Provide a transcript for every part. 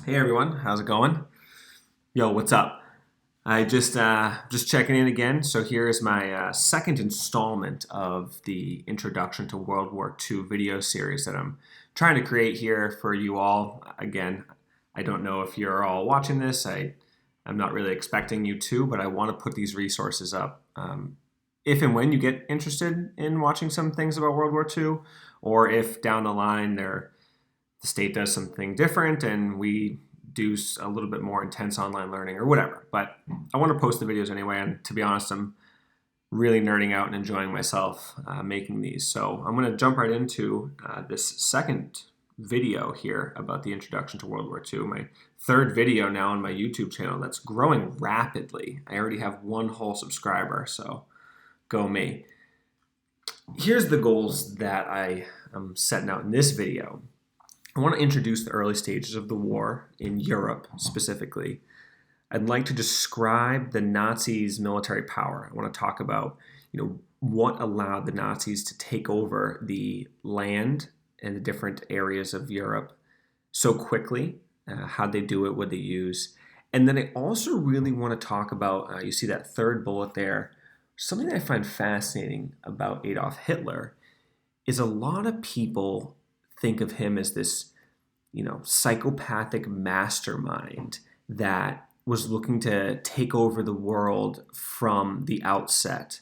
Hey everyone, how's it going? Yo, what's up? I just checking in again. So here is my second installment of the Introduction to World War II video series that I'm trying to create here for you all. Again, I don't know if you're all watching this. I'm not really expecting you to, but I want to put these resources up. If and when you get interested in watching some things about World War II, or if down the line the state does something different and we do a little bit more intense online learning or whatever. But I want to post the videos anyway. And to be honest, I'm really nerding out and enjoying myself making these. So I'm going to jump right into this second video here about the introduction to World War II. My third video now on my YouTube channel that's growing rapidly. I already have one whole subscriber, so go me. Here's the goals that I am setting out in this video. I want to introduce the early stages of the war in Europe specifically. I'd like to describe the Nazis' military power. I want to talk about, what allowed the Nazis to take over the land and the different areas of Europe so quickly. How'd they do it? What they use? And then I also really want to talk about, you see that third bullet there, something that I find fascinating about Adolf Hitler is a lot of people think of him as this, psychopathic mastermind that was looking to take over the world from the outset.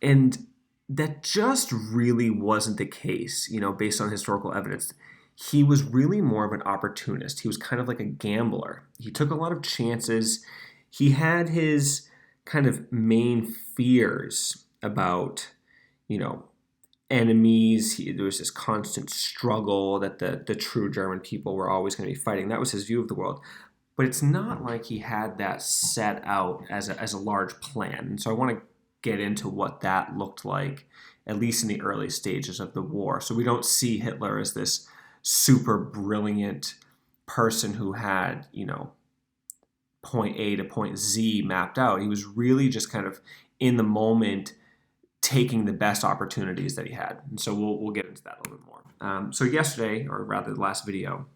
And that just really wasn't the case, based on historical evidence. He was really more of an opportunist. He was kind of like a gambler. He took a lot of chances. He had his kind of main fears about, enemies. There was this constant struggle that the true German people were always going to be fighting. That was his view of the world. But it's not like he had that set out as a large plan. And so I want to get into what that looked like, at least in the early stages of the war. So we don't see Hitler as this super brilliant person who had, point A to point Z mapped out. He was really just kind of in the moment taking the best opportunities that he had. And so we'll get into that a little bit more. So yesterday, or rather the last video,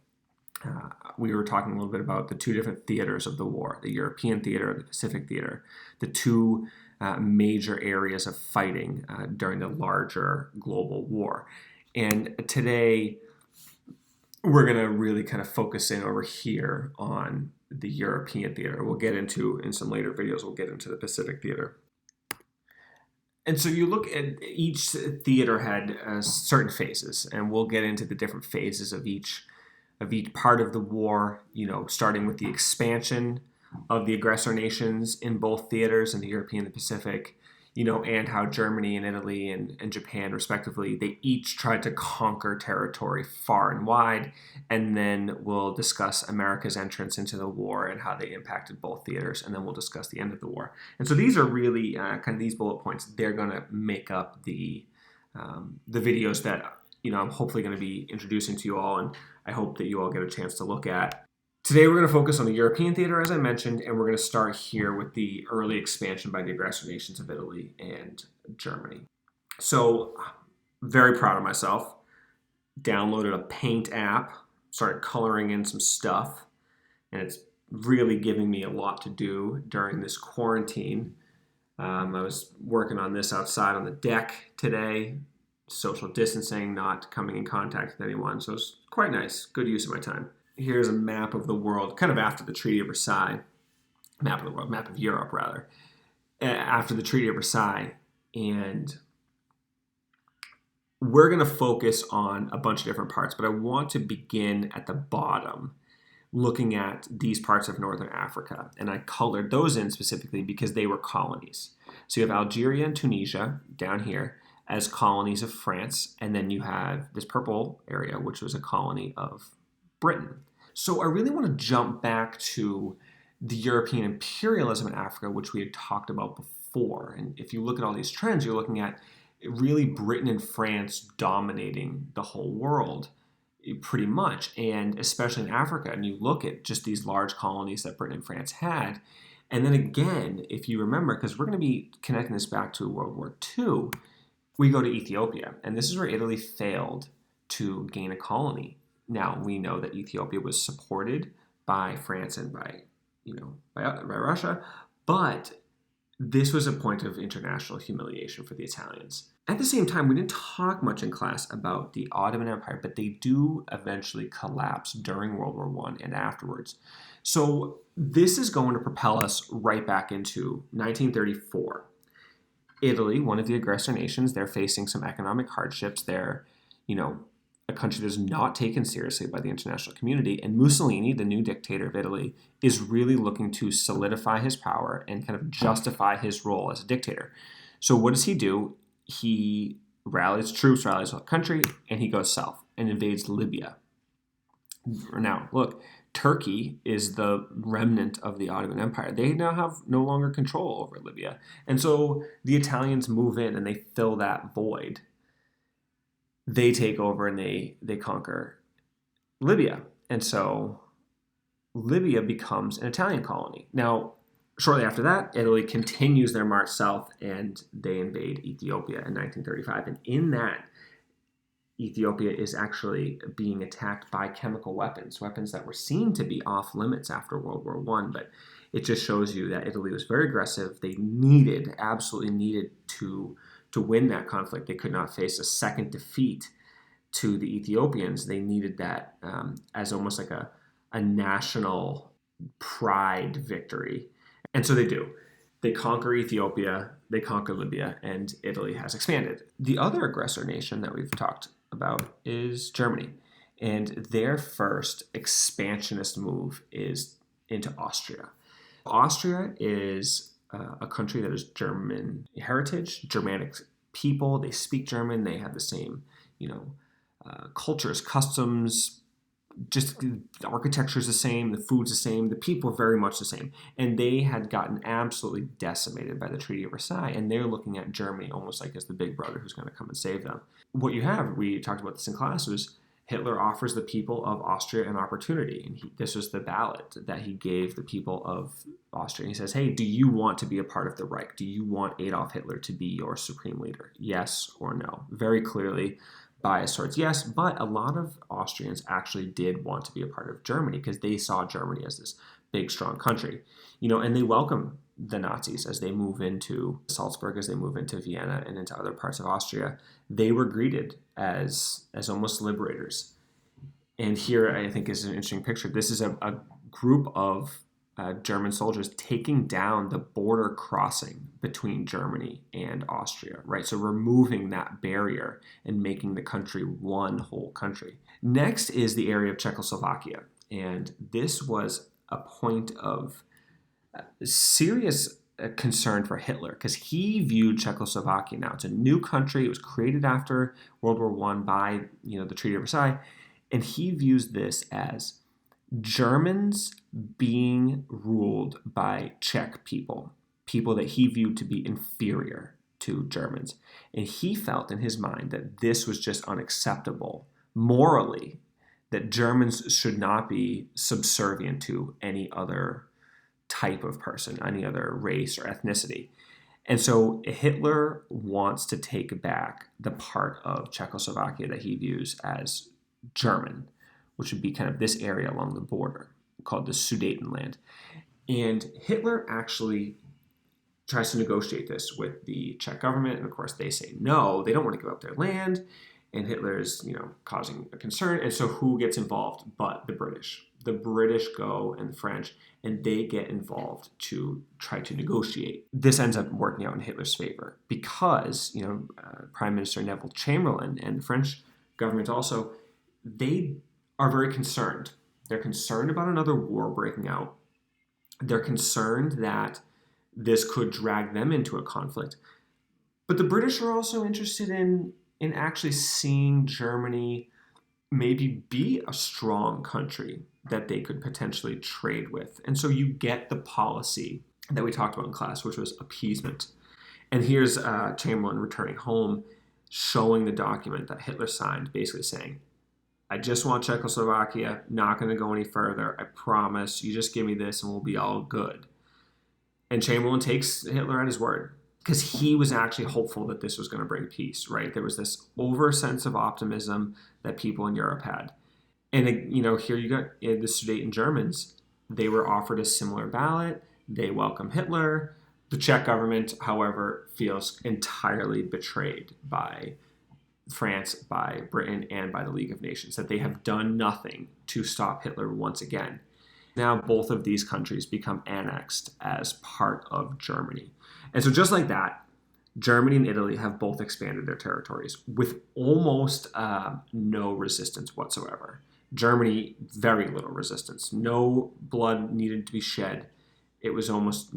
we were talking a little bit about the two different theaters of the war, the European theater and the Pacific theater, the two major areas of fighting during the larger global war. And today, we're going to really kind of focus in over here on the European theater. We'll get into, in some later videos, we'll get into the Pacific theater. And so you look at each theater had certain phases, and we'll get into the different phases of each part of the war, starting with the expansion of the aggressor nations in both theaters, in the European and the Pacific, and how Germany and Italy and Japan, respectively, they each tried to conquer territory far and wide. And then we'll discuss America's entrance into the war and how they impacted both theaters. And then we'll discuss the end of the war. And so these are really kind of these bullet points. They're going to make up the videos that, I'm hopefully going to be introducing to you all. And I hope that you all get a chance to look at. Today we're going to focus on the European theater, as I mentioned, and we're going to start here with the early expansion by the aggressor nations of Italy and Germany. So, very proud of myself. Downloaded a Paint app, started coloring in some stuff, and it's really giving me a lot to do during this quarantine. I was working on this outside on the deck today, social distancing, not coming in contact with anyone, so it's quite nice. Good use of my time. Here's a map of the world, kind of after the Treaty of Versailles. Map of Europe, rather. After the Treaty of Versailles. And we're going to focus on a bunch of different parts, but I want to begin at the bottom, looking at these parts of Northern Africa. And I colored those in specifically because they were colonies. So you have Algeria and Tunisia down here as colonies of France, and then you have this purple area, which was a colony of Britain. So I really want to jump back to the European imperialism in Africa, which we had talked about before. And if you look at all these trends, you're looking at really Britain and France dominating the whole world pretty much, and especially in Africa. And you look at just these large colonies that Britain and France had. And then again, if you remember, because we're going to be connecting this back to World War II, we go to Ethiopia. And this is where Italy failed to gain a colony. Now, we know that Ethiopia was supported by France and by Russia, but this was a point of international humiliation for the Italians. At the same time, we didn't talk much in class about the Ottoman Empire, but they do eventually collapse during World War I and afterwards. So this is going to propel us right back into 1934. Italy, one of the aggressor nations, they're facing some economic hardships. They're, a country that's not taken seriously by the international community. And Mussolini, the new dictator of Italy, is really looking to solidify his power and kind of justify his role as a dictator. So what does he do? He rallies troops, rallies the country, and he goes south and invades Libya. Now, look, Turkey is the remnant of the Ottoman Empire. They now have no longer control over Libya. And so the Italians move in and they fill that void. They take over and they conquer Libya. And so Libya becomes an Italian colony. Now, shortly after that, Italy continues their march south and they invade Ethiopia in 1935. And in that, Ethiopia is actually being attacked by chemical weapons that were seen to be off limits after World War I. But it just shows you that Italy was very aggressive. They absolutely needed to win that conflict. They could not face a second defeat to the Ethiopians. They needed that as almost like a national pride victory. And so they do. They conquer Ethiopia, they conquer Libya, and Italy has expanded. The other aggressor nation that we've talked about is Germany. And their first expansionist move is into Austria. Austria is a country that is German heritage, Germanic people. They speak German. They have the same, cultures, customs. Just the architecture is the same. The food's the same. The people are very much the same. And they had gotten absolutely decimated by the Treaty of Versailles. And they're looking at Germany almost like as the big brother who's going to come and save them. What you have, we talked about this in class, was Hitler offers the people of Austria an opportunity. And this was the ballot that he gave the people of Austria. And he says, hey, do you want to be a part of the Reich? Do you want Adolf Hitler to be your supreme leader? Yes or no? Very clearly bias towards yes, but a lot of Austrians actually did want to be a part of Germany because they saw Germany as this big, strong country. And they welcome the Nazis as they move into Salzburg, as they move into Vienna and into other parts of Austria. They were greeted as almost liberators. And here I think is an interesting picture. This is a group of German soldiers taking down the border crossing between Germany and Austria, right? So removing that barrier and making the country one whole country. Next is the area of Czechoslovakia. And this was a point of serious concern for Hitler because he viewed Czechoslovakia now. It's a new country. It was created after World War I by, the Treaty of Versailles. And he views this as Germans being ruled by Czech people that he viewed to be inferior to Germans. And he felt in his mind that this was just unacceptable morally, that Germans should not be subservient to any other type of person, any other race or ethnicity. And so Hitler wants to take back the part of Czechoslovakia that he views as German, which would be kind of this area along the border called the Sudetenland. And Hitler actually tries to negotiate this with the Czech government. And of course, they say no, they don't want to give up their land. And Hitler is, causing a concern. And so who gets involved but the British? The British go and the French, and they get involved to try to negotiate. This ends up working out in Hitler's favor because, Prime Minister Neville Chamberlain and the French government also, they are very concerned. They're concerned about another war breaking out. They're concerned that this could drag them into a conflict. But the British are also interested in actually seeing Germany maybe be a strong country that they could potentially trade with. And so you get the policy that we talked about in class, which was appeasement. And here's Chamberlain returning home, showing the document that Hitler signed, basically saying, I just want Czechoslovakia, not going to go any further. I promise. You just give me this and we'll be all good. And Chamberlain takes Hitler at his word because he was actually hopeful that this was going to bring peace, right? There was this over sense of optimism that people in Europe had. And, here you got the Sudeten Germans. They were offered a similar ballot. They welcome Hitler. The Czech government, however, feels entirely betrayed by France, by Britain, and by the League of Nations, that they have done nothing to stop Hitler once again. Now both of these countries become annexed as part of Germany. And so just like that, Germany and Italy have both expanded their territories with almost no resistance whatsoever. Germany, very little resistance. No blood needed to be shed. It was almost,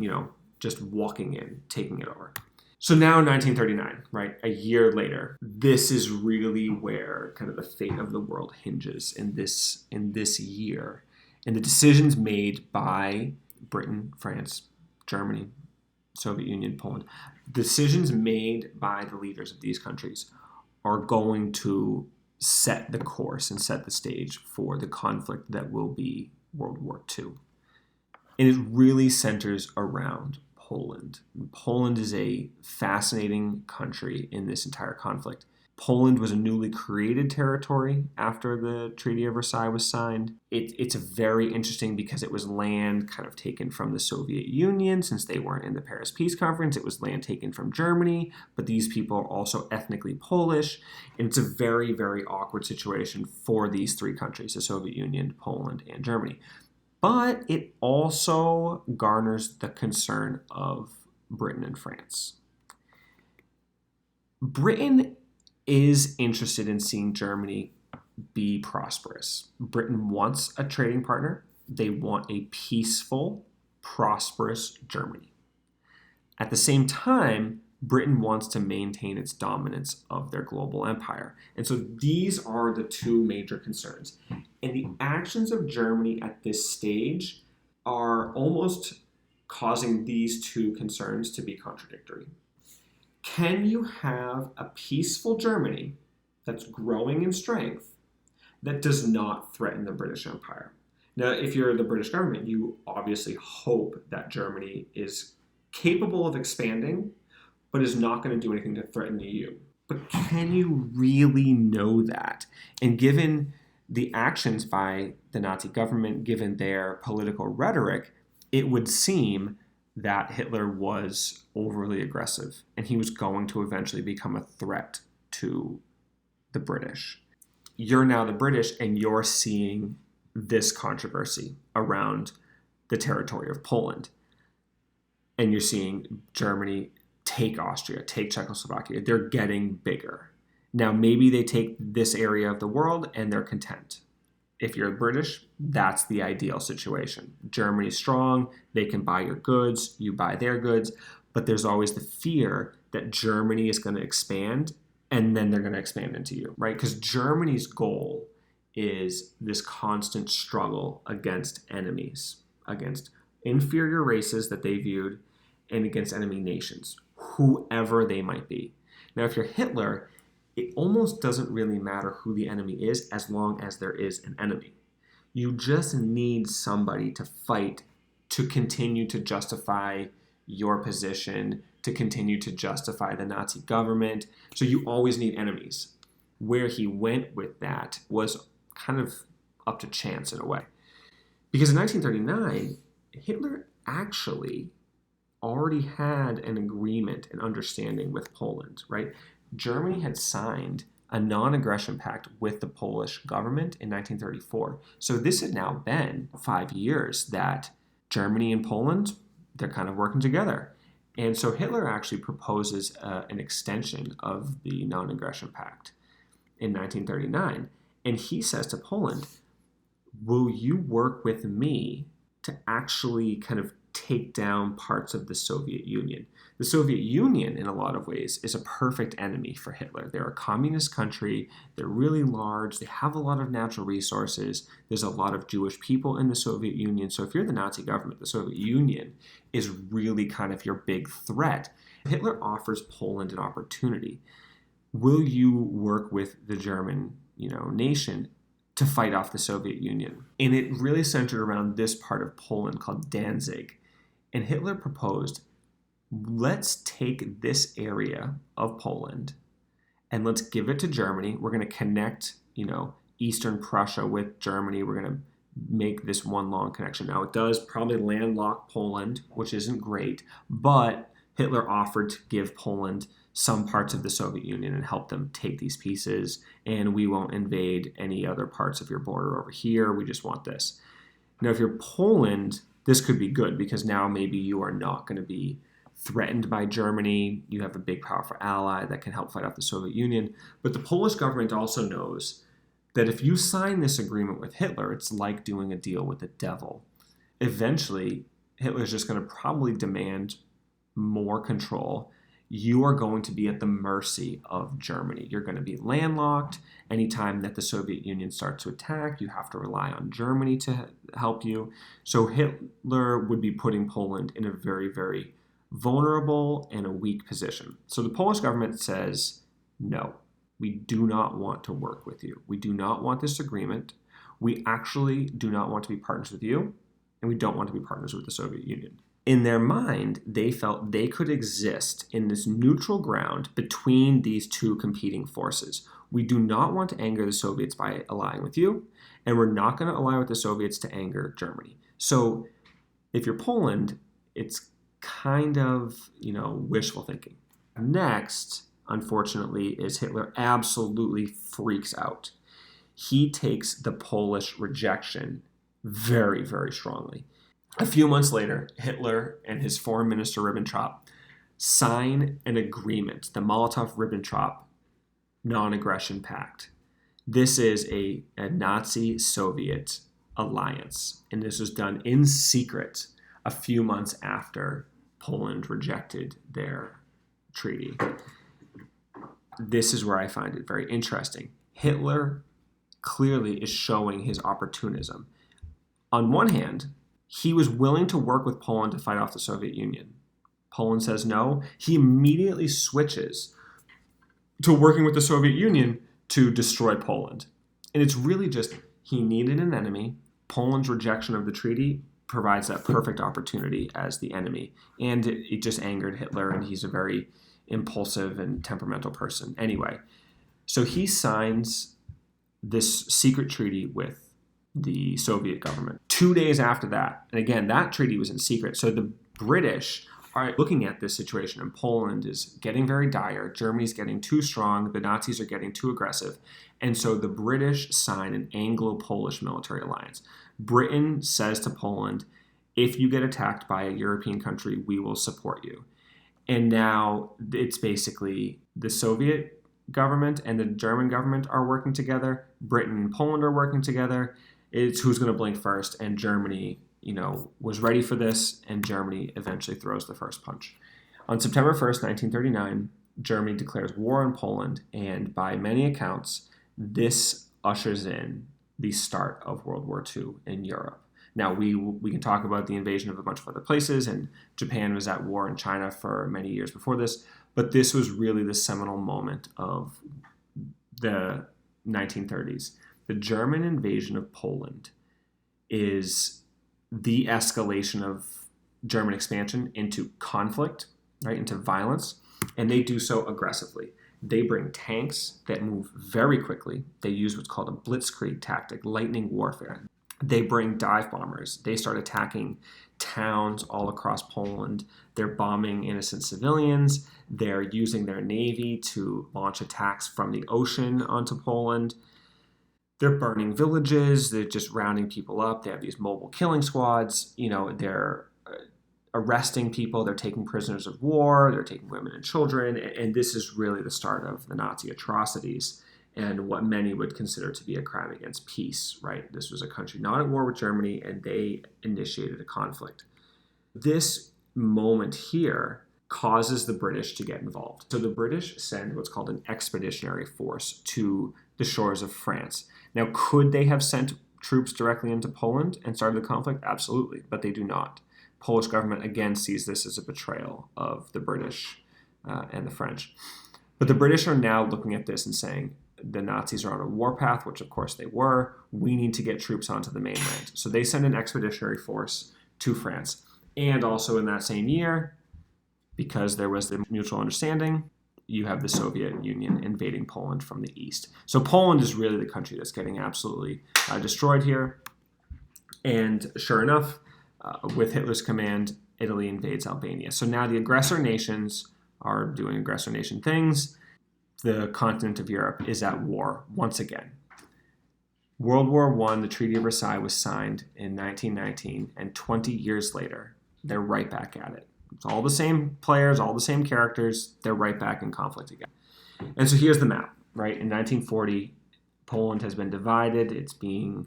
just walking in, taking it over. So now 1939, right, a year later, this is really where kind of the fate of the world hinges in this year. And the decisions made by Britain, France, Germany, Soviet Union, Poland, decisions made by the leaders of these countries are going to set the course and set the stage for the conflict that will be World War II. And it really centers around Poland. Poland is a fascinating country in this entire conflict. Poland was a newly created territory after the Treaty of Versailles was signed. It's very interesting because it was land kind of taken from the Soviet Union since they weren't in the Paris Peace Conference. It was land taken from Germany, but these people are also ethnically Polish. And it's a very, very awkward situation for these three countries, the Soviet Union, Poland, and Germany. But it also garners the concern of Britain and France. Britain is interested in seeing Germany be prosperous. Britain wants a trading partner. They want a peaceful, prosperous Germany. At the same time, Britain wants to maintain its dominance of their global empire. And so these are the two major concerns. And the actions of Germany at this stage are almost causing these two concerns to be contradictory. Can you have a peaceful Germany that's growing in strength that does not threaten the British Empire? Now, if you're the British government, you obviously hope that Germany is capable of expanding, but is not going to do anything to threaten the EU. But can you really know that? And given the actions by the Nazi government, given their political rhetoric, it would seem that Hitler was overly aggressive and he was going to eventually become a threat to the British. You're now the British and you're seeing this controversy around the territory of Poland. And you're seeing Germany take Austria, take Czechoslovakia. They're getting bigger. Now, maybe they take this area of the world and they're content. If you're British, that's the ideal situation. Germany's strong, they can buy your goods, you buy their goods, but there's always the fear that Germany is going to expand and then they're going to expand into you, right? Because Germany's goal is this constant struggle against enemies, against inferior races that they viewed, and against enemy nations, whoever they might be. Now, if you're Hitler, it almost doesn't really matter who the enemy is as long as there is an enemy. You just need somebody to fight to continue to justify your position, to continue to justify the Nazi government. So you always need enemies. Where he went with that was kind of up to chance in a way. Because in 1939, Hitler actually already had an agreement, an understanding with Poland, right? Germany had signed a non-aggression pact with the Polish government in 1934. So this had now been 5 years that Germany and Poland, they're kind of working together. And so Hitler actually proposes an extension of the non-aggression pact in 1939. And he says to Poland, will you work with me to actually kind of take down parts of the Soviet Union? The Soviet Union, in a lot of ways, is a perfect enemy for Hitler. They're a communist country. They're really large. They have a lot of natural resources. There's a lot of Jewish people in the Soviet Union. So if you're the Nazi government, the Soviet Union is really kind of your big threat. Hitler offers Poland an opportunity. Will you work with the German, nation to fight off the Soviet Union? And it really centered around this part of Poland called Danzig. And Hitler proposed, let's take this area of Poland and let's give it to Germany. We're going to connect, Eastern Prussia with Germany. We're going to make this one long connection. Now, it does probably landlock Poland, which isn't great, but Hitler offered to give Poland some parts of the Soviet Union and help them take these pieces, and we won't invade any other parts of your border over here. We just want this. Now, if you're Poland, this could be good because now maybe you are not going to be threatened by Germany. You have a big, powerful ally that can help fight off the Soviet Union. But the Polish government also knows that if you sign this agreement with Hitler, it's like doing a deal with the devil. Eventually, Hitler's just going to probably demand more control. You are going to be at the mercy of Germany. You're going to be landlocked. Anytime that the Soviet Union starts to attack, you have to rely on Germany to help you. So Hitler would be putting Poland in a very, very vulnerable and a weak position. So the Polish government says, no, we do not want to work with you. We do not want this agreement. We actually do not want to be partners with you, and we don't want to be partners with the Soviet Union. In their mind, they felt they could exist in this neutral ground between these two competing forces. We do not want to anger the Soviets by allying with you, and we're not going to ally with the Soviets to anger Germany. So if you're Poland, it's kind of, wishful thinking. Next, unfortunately, is Hitler absolutely freaks out. He takes the Polish rejection very, very strongly. A few months later, Hitler and his foreign minister Ribbentrop sign an agreement, the Molotov-Ribbentrop Non-Aggression Pact. This is a Nazi-Soviet alliance, and this was done in secret a few months after Poland rejected their treaty. This is where I find it very interesting. Hitler clearly is showing his opportunism. On one hand, he was willing to work with Poland to fight off the Soviet Union. Poland says no. He immediately switches to working with the Soviet Union to destroy Poland. And it's really just he needed an enemy. Poland's rejection of the treaty provides that perfect opportunity as the enemy. And it just angered Hitler, and he's a very impulsive and temperamental person. Anyway, so he signs this secret treaty with the Soviet government. 2 days after that, and again, that treaty was in secret, so the British are looking at this situation, and Poland is getting very dire. Germany's getting too strong. The Nazis are getting too aggressive. And so the British sign an Anglo-Polish military alliance. Britain says to Poland, if you get attacked by a European country, we will support you. And now it's basically the Soviet government and the German government are working together. Britain and Poland are working together. It's who's going to blink first, and Germany, was ready for this, and Germany eventually throws the first punch. On September 1st, 1939, Germany declares war on Poland, and by many accounts, this ushers in the start of World War II in Europe. Now, we can talk about the invasion of a bunch of other places, and Japan was at war in China for many years before this, but this was really the seminal moment of the 1930s. The German invasion of Poland is the escalation of German expansion into conflict, right, into violence, and they do so aggressively. They bring tanks that move very quickly. They use what's called a blitzkrieg tactic, lightning warfare. They bring dive bombers. They start attacking towns all across Poland. They're bombing innocent civilians. They're using their navy to launch attacks from the ocean onto Poland. They're burning villages. They're just rounding people up. They have these mobile killing squads. They're arresting people. They're taking prisoners of war. They're taking women and children. And this is really the start of the Nazi atrocities and what many would consider to be a crime against peace, right? This was a country not at war with Germany, and they initiated a conflict. This moment here causes the British to get involved. So the British send what's called an expeditionary force to the shores of France. Now, could they have sent troops directly into Poland and started the conflict? Absolutely, but they do not. Polish government again sees this as a betrayal of the British and the French. But the British are now looking at this and saying, the Nazis are on a warpath, which of course they were. We need to get troops onto the mainland. So they send an expeditionary force to France. And also in that same year, because there was the mutual understanding, you have the Soviet Union invading Poland from the east. So Poland is really the country that's getting absolutely destroyed here. And sure enough, with Hitler's command, Italy invades Albania. So now the aggressor nations are doing aggressor nation things. The continent of Europe is at war once again. World War I, the Treaty of Versailles, was signed in 1919, and 20 years later, they're right back at it. It's all the same players, all the same characters. They're right back in conflict again. And so here's the map, right? In 1940, Poland has been divided. It's being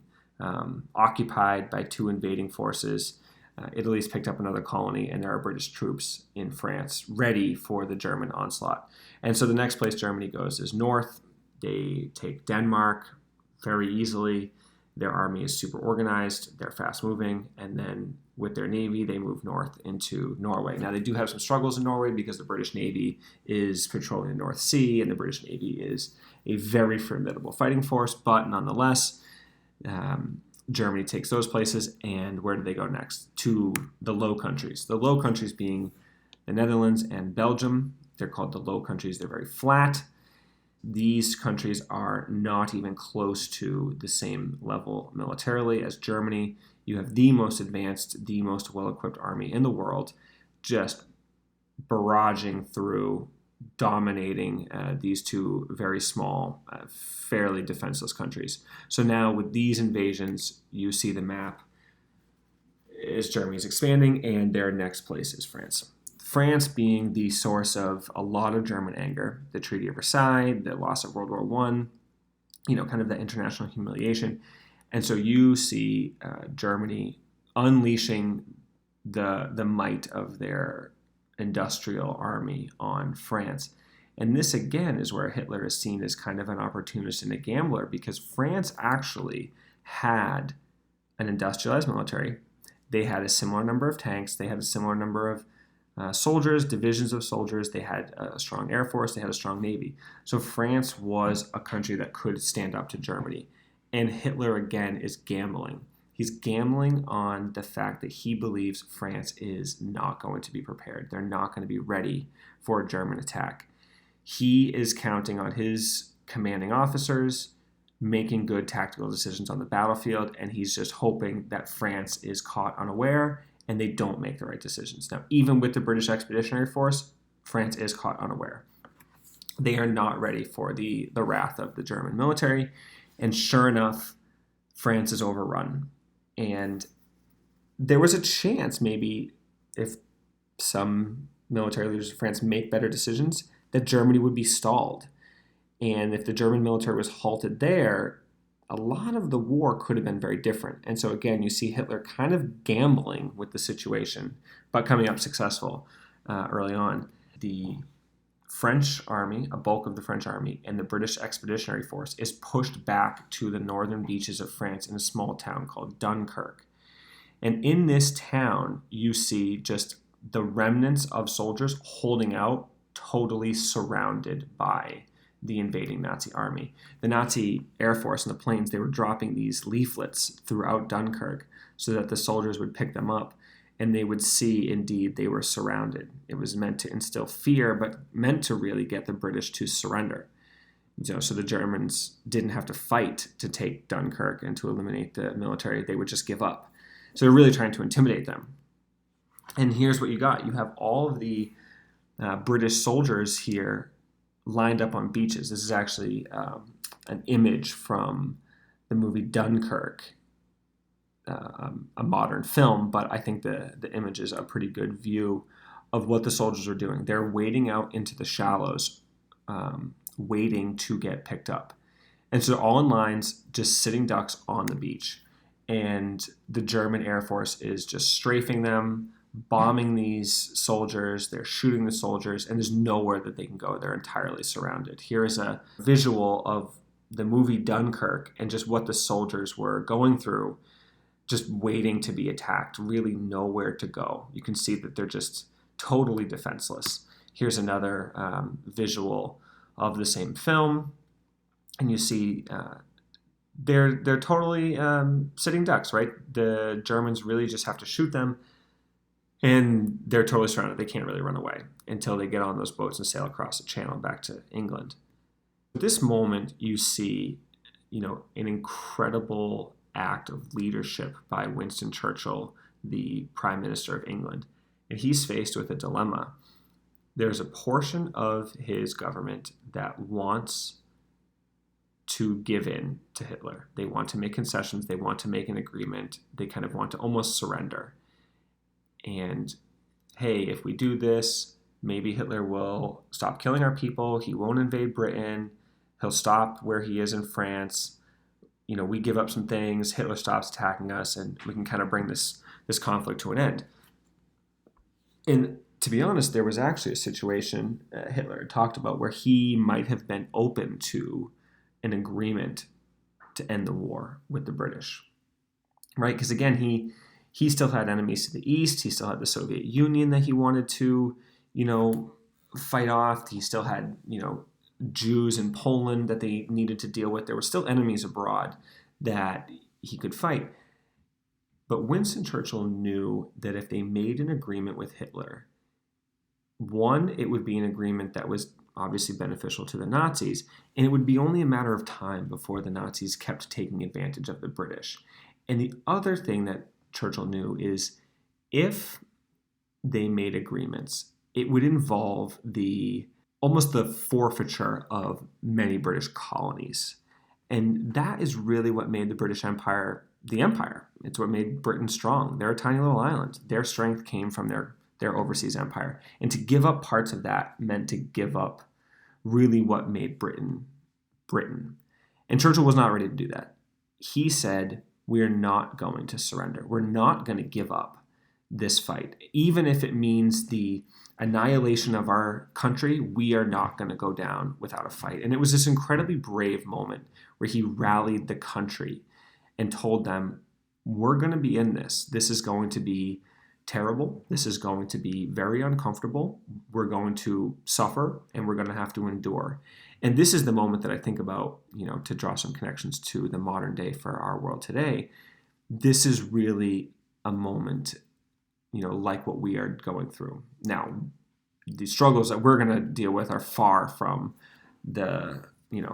occupied by two invading forces. Italy's picked up another colony, and there are British troops in France ready for the German onslaught. And so the next place Germany goes is north. They take Denmark very easily. Their army is super organized. They're fast moving. And then with their navy, they move north into Norway. Now, they do have some struggles in Norway because the British Navy is patrolling the North Sea, and the British Navy is a very formidable fighting force. But nonetheless, Germany takes those places. And where do they go next? To the Low Countries. The Low Countries being the Netherlands and Belgium. They're called the Low Countries. They're very flat. These countries are not even close to the same level militarily as Germany. You have the most advanced, the most well-equipped army in the world, just barraging through, dominating these two very small, fairly defenseless countries. So now with these invasions, you see the map is Germany's expanding, and their next place is France. France being the source of a lot of German anger, the Treaty of Versailles, the loss of World War I, kind of the international humiliation. And so you see Germany unleashing the might of their industrial army on France. And this, again, is where Hitler is seen as kind of an opportunist and a gambler, because France actually had an industrialized military. They had a similar number of tanks. They had a similar number of soldiers, divisions of soldiers. They had a strong air force. They had a strong navy. So France was a country that could stand up to Germany. And Hitler, again, is gambling. He's gambling on the fact that he believes France is not going to be prepared. They're not going to be ready for a German attack. He is counting on his commanding officers making good tactical decisions on the battlefield, and he's just hoping that France is caught unaware and they don't make the right decisions. Now, even with the British Expeditionary Force, France is caught unaware. They are not ready for the wrath of the German military. And sure enough, France is overrun. And there was a chance, maybe, if some military leaders of France make better decisions, that Germany would be stalled. And if the German military was halted there, a lot of the war could have been very different. And so again, you see Hitler kind of gambling with the situation, but coming up successful early on. The French army, a bulk of the French army, and the British Expeditionary Force is pushed back to the northern beaches of France in a small town called Dunkirk. And in this town, you see just the remnants of soldiers holding out, totally surrounded by the invading Nazi army. The Nazi Air Force and the planes, they were dropping these leaflets throughout Dunkirk so that the soldiers would pick them up and they would see, indeed, they were surrounded. It was meant to instill fear, but meant to really get the British to surrender. So the Germans didn't have to fight to take Dunkirk and to eliminate the military. They would just give up. So they're really trying to intimidate them. And here's what you got. You have all of the British soldiers here lined up on beaches. This is actually an image from the movie Dunkirk, a modern film, but I think the image is a pretty good view of what the soldiers are doing. They're wading out into the shallows, waiting to get picked up. And so all in lines, just sitting ducks on the beach. And the German Air Force is just strafing them, bombing these soldiers. They're shooting the soldiers, and there's nowhere that they can go. They're entirely surrounded. Here is a visual of the movie Dunkirk and just what the soldiers were going through, just waiting to be attacked, really nowhere to go. You can see that they're just totally defenseless. Here's another visual of the same film, and you see they're totally sitting ducks, right? The Germans really just have to shoot them. And they're totally surrounded. They can't really run away until they get on those boats and sail across the channel back to England. At this moment, you see, an incredible act of leadership by Winston Churchill, the Prime Minister of England. And he's faced with a dilemma. There's a portion of his government that wants to give in to Hitler. They want to make concessions. They want to make an agreement. They kind of want to almost surrender. And hey, if we do this, maybe Hitler will stop killing our people. He won't invade Britain. He'll stop where he is in France. We give up some things. Hitler stops attacking us, and we can kind of bring this conflict to an end. And to be honest, there was actually a situation Hitler talked about where he might have been open to an agreement to end the war with the British, right? Because again, he still had enemies to the east. He still had the Soviet Union that he wanted to, fight off. He still had, Jews in Poland that they needed to deal with. There were still enemies abroad that he could fight. But Winston Churchill knew that if they made an agreement with Hitler, one, it would be an agreement that was obviously beneficial to the Nazis, and it would be only a matter of time before the Nazis kept taking advantage of the British. And the other thing that Churchill knew is if they made agreements, it would involve almost the forfeiture of many British colonies. And that is really what made the British Empire the empire. It's what made Britain strong. They're a tiny little island. Their strength came from their overseas empire. And to give up parts of that meant to give up really what made Britain Britain. And Churchill was not ready to do that. He said, we are not going to surrender. We're not going to give up this fight. Even if it means the annihilation of our country, we are not going to go down without a fight. And it was this incredibly brave moment where he rallied the country and told them, we're going to be in this. This is going to be terrible. This is going to be very uncomfortable. We're going to suffer and we're going to have to endure. And this is the moment that I think about, to draw some connections to the modern day for our world today. This is really a moment, like what we are going through. Now, the struggles that we're going to deal with are far from the,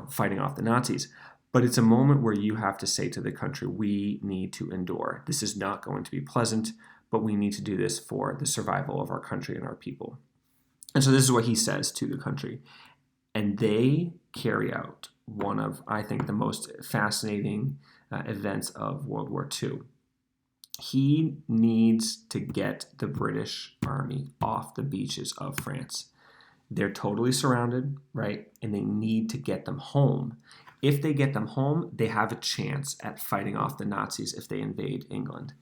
fighting off the Nazis. But it's a moment where you have to say to the country, we need to endure. This is not going to be pleasant, but we need to do this for the survival of our country and our people. And so this is what he says to the country. And they carry out one of, I think, the most fascinating events of World War II. He needs to get the British army off the beaches of France. They're totally surrounded, right? And they need to get them home. If they get them home, they have a chance at fighting off the Nazis if they invade England.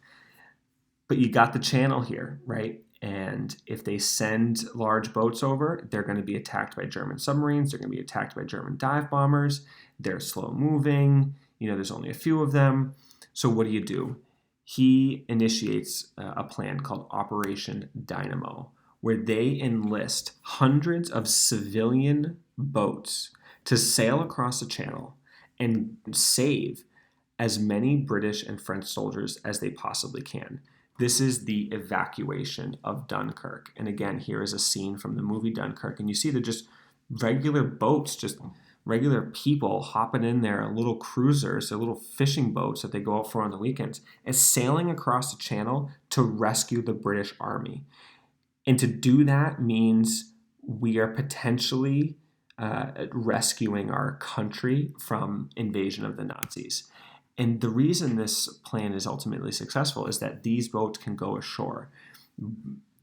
But you got the channel here, right? And if they send large boats over, they're going to be attacked by German submarines. They're going to be attacked by German dive bombers. They're slow moving. There's only a few of them. So what do? He initiates a plan called Operation Dynamo, where they enlist hundreds of civilian boats to sail across the channel and save as many British and French soldiers as they possibly can. This is the evacuation of Dunkirk. And again, here is a scene from the movie Dunkirk. And you see they're just regular boats, just regular people hopping in there, little cruisers, or little fishing boats that they go out for on the weekends, and sailing across the channel to rescue the British army. And to do that means we are potentially rescuing our country from invasion of the Nazis. And the reason this plan is ultimately successful is that these boats can go ashore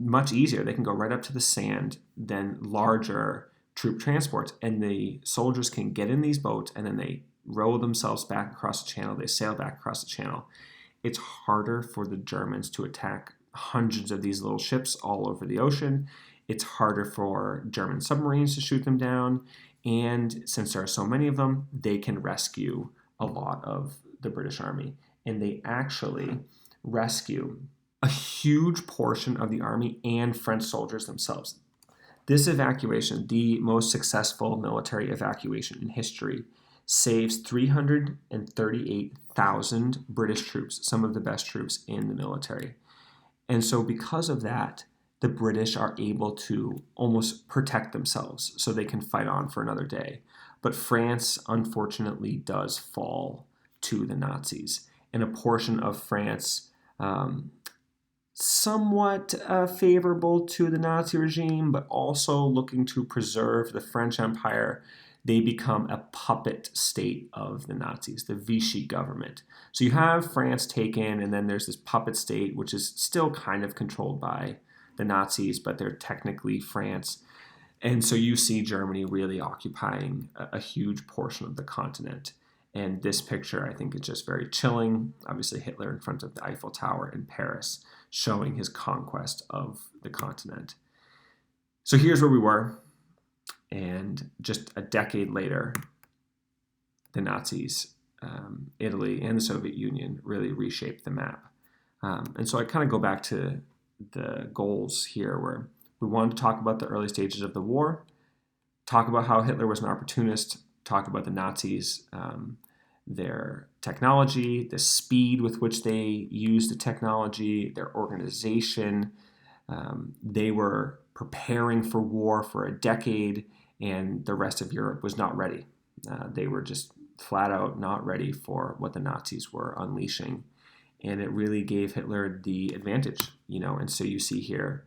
much easier. They can go right up to the sand than larger troop transports. And the soldiers can get in these boats and then they row themselves back across the channel. They sail back across the channel. It's harder for the Germans to attack hundreds of these little ships all over the ocean. It's harder for German submarines to shoot them down. And since there are so many of them, they can rescue a lot of the British Army. And they actually rescue a huge portion of the army and French soldiers themselves. This evacuation, the most successful military evacuation in history, saves 338,000 British troops, some of the best troops in the military. And so because of that, the British are able to almost protect themselves so they can fight on for another day. But France, unfortunately, does fall to the Nazis. And a portion of France, somewhat favorable to the Nazi regime, but also looking to preserve the French Empire, they become a puppet state of the Nazis, the Vichy government. So you have France taken, and then there's this puppet state, which is still kind of controlled by the Nazis, but they're technically France. And so you see Germany really occupying a huge portion of the continent. And this picture, I think, is just very chilling. Obviously, Hitler in front of the Eiffel Tower in Paris, showing his conquest of the continent. So here's where we were. And just a decade later, the Nazis, Italy, and the Soviet Union really reshaped the map. And so I kind of go back to the goals here, where we wanted to talk about the early stages of the war, talk about how Hitler was an opportunist, talk about the Nazis, their technology, the speed with which they used the technology, their organization. They were preparing for war for a decade, and the rest of Europe was not ready. They were just flat out not ready for what the Nazis were unleashing. And it really gave Hitler the advantage, And so you see here,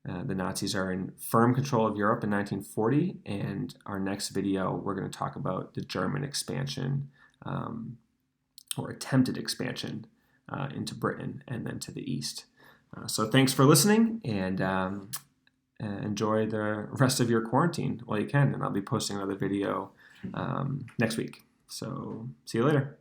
the Nazis are in firm control of Europe in 1940, and our next video, we're going to talk about the German expansion, or attempted expansion, into Britain and then to the east. So thanks for listening, and enjoy the rest of your quarantine while you can. And I'll be posting another video next week. So see you later.